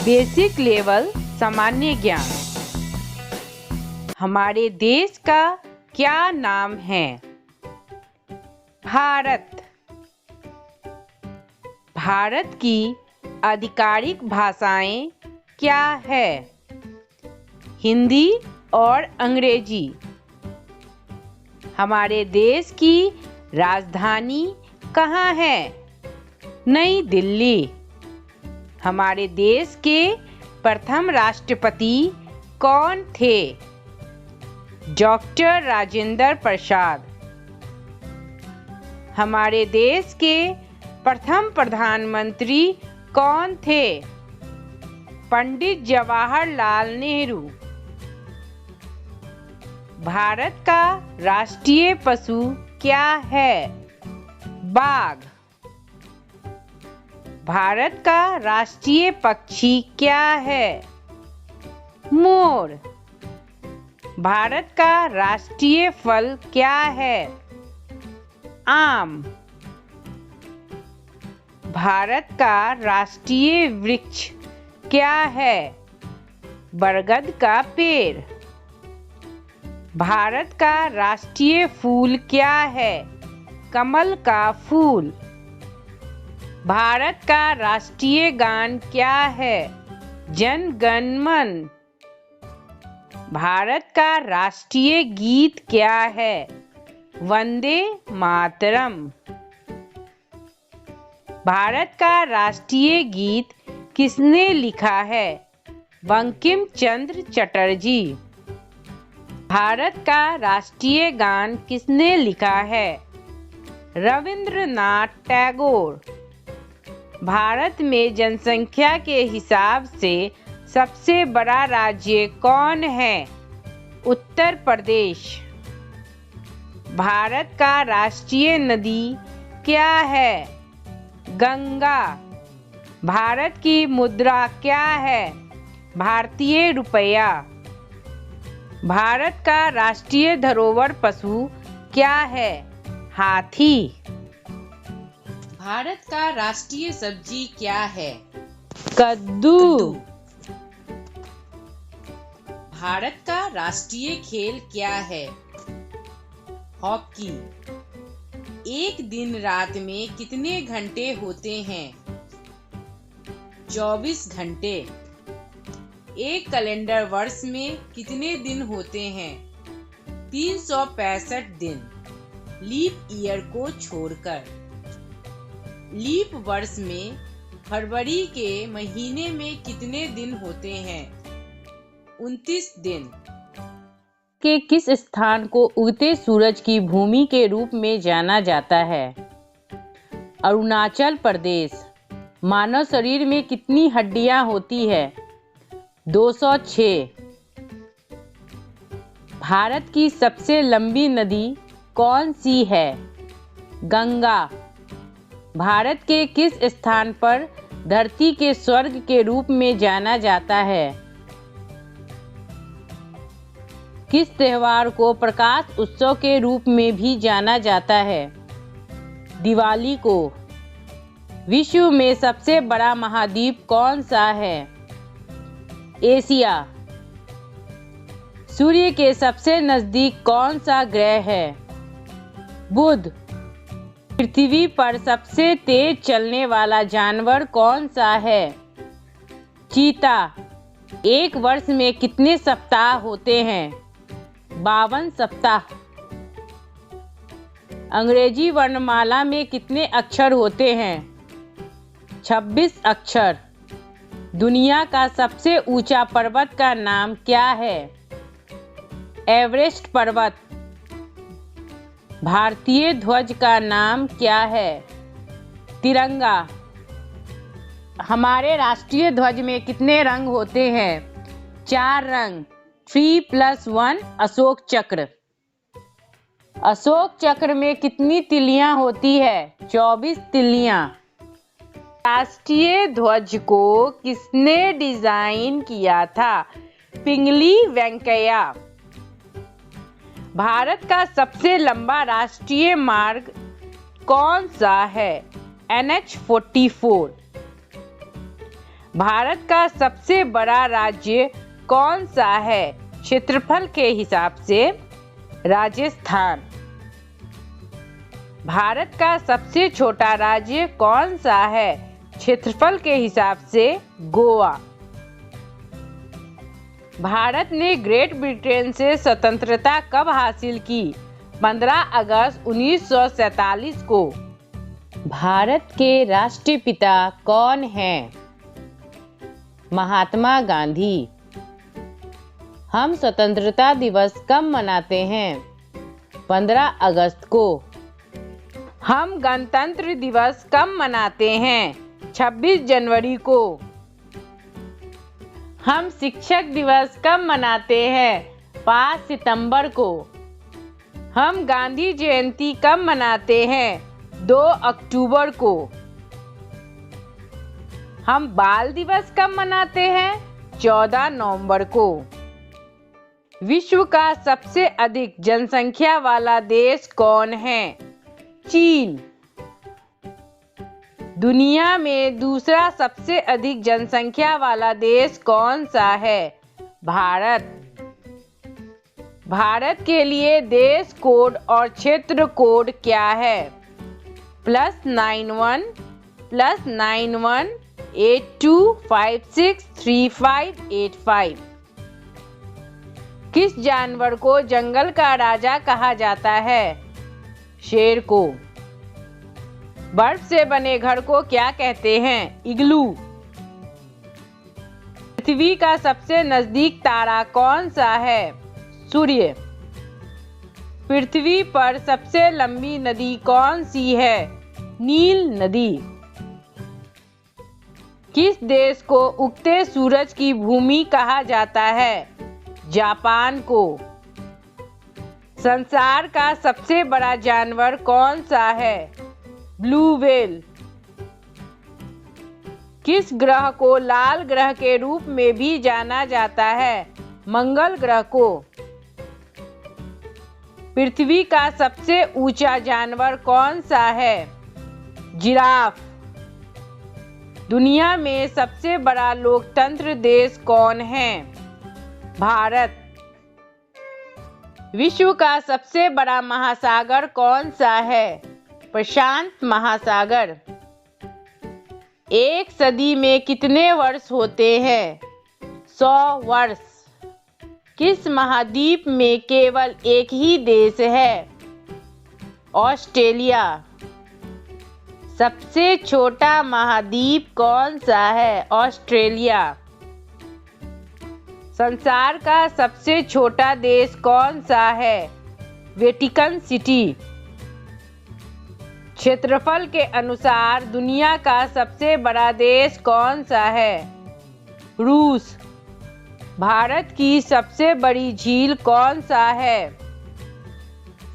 Basic level सामान्य ज्ञान। हमारे देश का क्या नाम है? भारत। भारत की आधिकारिक भाषाएं क्या है? हिंदी और अंग्रेजी। हमारे देश की राजधानी कहाँ है? नई दिल्ली। हमारे देश के प्रथम राष्ट्रपति कौन थे? डॉक्टर राजेंद्र प्रसाद। हमारे देश के प्रथम प्रधानमंत्री कौन थे? पंडित जवाहरलाल नेहरू। भारत का राष्ट्रीय पशु क्या है? बाघ। भारत का राष्ट्रीय पक्षी क्या है? मोर। भारत का राष्ट्रीय फल क्या है? आम। भारत का राष्ट्रीय वृक्ष क्या है? बरगद का पेड़। भारत का राष्ट्रीय फूल क्या है? कमल का फूल। भारत का राष्ट्रीय गान क्या है? जन गण मन। भारत का राष्ट्रीय गीत क्या है? वंदे मातरम। भारत का राष्ट्रीय गीत किसने लिखा है? बंकिम चंद्र चटर्जी। भारत का राष्ट्रीय गान किसने लिखा है? रविंद्रनाथ टैगोर। भारत में जनसंख्या के हिसाब से सबसे बड़ा राज्य कौन है? उत्तर प्रदेश। भारत का राष्ट्रीय नदी क्या है? गंगा। भारत की मुद्रा क्या है? भारतीय रुपया। भारत का राष्ट्रीय धरोहर पशु क्या है? हाथी। भारत का राष्ट्रीय सब्जी क्या है? कद्दू। भारत का राष्ट्रीय खेल क्या है? हॉकी। एक दिन रात में कितने घंटे होते हैं? 24 घंटे। एक कैलेंडर वर्ष में कितने दिन होते हैं? 365 दिन, लीप ईयर को छोड़कर। लीप वर्ष में फरवरी के महीने में कितने दिन होते हैं? 29 दिन। के किस स्थान को उगते सूरज की भूमि के रूप में जाना जाता है? अरुणाचल प्रदेश। मानव शरीर में कितनी हड्डियां होती है? 206। भारत की सबसे लंबी नदी कौन सी है? गंगा। भारत के किस स्थान पर धरती के स्वर्ग के रूप में जाना जाता है? किस त्योहार को प्रकाश उत्सव के रूप में भी जाना जाता है? दिवाली को। विश्व में सबसे बड़ा महाद्वीप कौन सा है? एशिया। सूर्य के सबसे नजदीक कौन सा ग्रह है? बुध। पृथ्वी पर सबसे तेज चलने वाला जानवर कौन सा है? चीता। एक वर्ष में कितने सप्ताह होते हैं? 52 सप्ताह। अंग्रेजी वर्णमाला में कितने अक्षर होते हैं? 26 अक्षर। दुनिया का सबसे ऊंचा पर्वत का नाम क्या है? एवरेस्ट पर्वत। भारतीय ध्वज का नाम क्या है? तिरंगा। हमारे राष्ट्रीय ध्वज में कितने रंग होते हैं? 4 रंग। 3+1 अशोक चक्र। अशोक चक्र में कितनी तिलियां होती है? 24 तिलियां। राष्ट्रीय ध्वज को किसने डिजाइन किया था? पिंगली वेंकैया। भारत का सबसे लंबा राष्ट्रीय मार्ग कौन सा है? NH 44। भारत का सबसे बड़ा राज्य कौन सा है क्षेत्रफल के हिसाब से? राजस्थान। भारत का सबसे छोटा राज्य कौन सा है क्षेत्रफल के हिसाब से? गोवा। भारत ने ग्रेट ब्रिटेन से स्वतंत्रता कब हासिल की? 15 अगस्त 1947 को। भारत के राष्ट्रपिता कौन हैं? महात्मा गांधी। हम स्वतंत्रता दिवस कब मनाते हैं? 15 अगस्त को। हम गणतंत्र दिवस कब मनाते हैं? 26 जनवरी को। हम शिक्षक दिवस कब मनाते हैं? 5 सितंबर को। हम गांधी जयंती कब मनाते हैं? 2 अक्टूबर को। हम बाल दिवस कब मनाते हैं? 14 नवंबर को। विश्व का सबसे अधिक जनसंख्या वाला देश कौन है? चीन। दुनिया में दूसरा सबसे अधिक जनसंख्या वाला देश कौन सा है? भारत। भारत के लिए देश कोड और क्षेत्र कोड क्या है? +91 +91 82563585। किस जानवर को जंगल का राजा कहा जाता है? शेर को। बर्फ से बने घर को क्या कहते हैं? इग्लू। पृथ्वी का सबसे नजदीक तारा कौन सा है? सूर्य। पृथ्वी पर सबसे लंबी नदी कौन सी है? नील नदी। किस देश को उगते सूरज की भूमि कहा जाता है? जापान को। संसार का सबसे बड़ा जानवर कौन सा है? Blue whale. किस ग्रह को लाल ग्रह के रूप में भी जाना जाता है? मंगल ग्रह को। पृथ्वी का सबसे ऊंचा जानवर कौन सा है? जिराफ। दुनिया में सबसे बड़ा लोकतंत्र देश कौन है? भारत। विश्व का सबसे बड़ा महासागर कौन सा है? प्रशांत महासागर। एक सदी में कितने वर्ष होते हैं? 100 वर्ष। किस महाद्वीप में केवल एक ही देश है? ऑस्ट्रेलिया। सबसे छोटा महाद्वीप कौन सा है? ऑस्ट्रेलिया। संसार का सबसे छोटा देश कौन सा है? Vatican city. क्षेत्रफल के अनुसार दुनिया का सबसे बड़ा देश कौन सा है? रूस। भारत की सबसे बड़ी झील कौन सा है?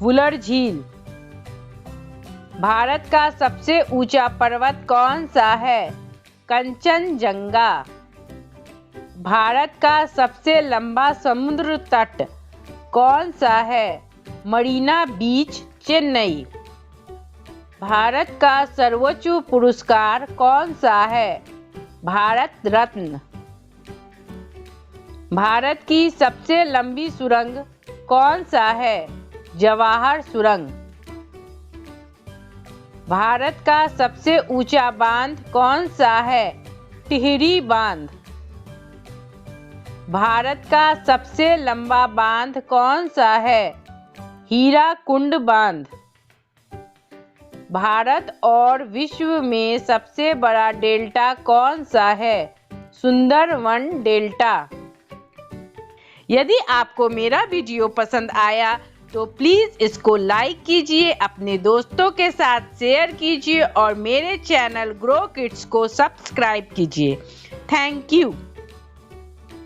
वुलर झील। भारत का सबसे ऊंचा पर्वत कौन सा है? कंचनजंगा। भारत का सबसे लंबा समुद्र तट कौन सा है? मरीना बीच, चेन्नई। भारत का सर्वोच्च पुरस्कार कौन सा है? भारत रत्न। भारत की सबसे लंबी सुरंग कौन सा है? जवाहर सुरंग। भारत का सबसे ऊंचा बांध कौन सा है? टिहरी बांध। भारत का सबसे लंबा बांध कौन सा है? हीराकुंड बांध। भारत और विश्व में सबसे बड़ा डेल्टा कौन सा है? सुंदरवन डेल्टा। यदि आपको मेरा वीडियो पसंद आया तो प्लीज़ इसको लाइक कीजिए, अपने दोस्तों के साथ शेयर कीजिए और मेरे चैनल ग्रो किड्स को सब्सक्राइब कीजिए। Thank you.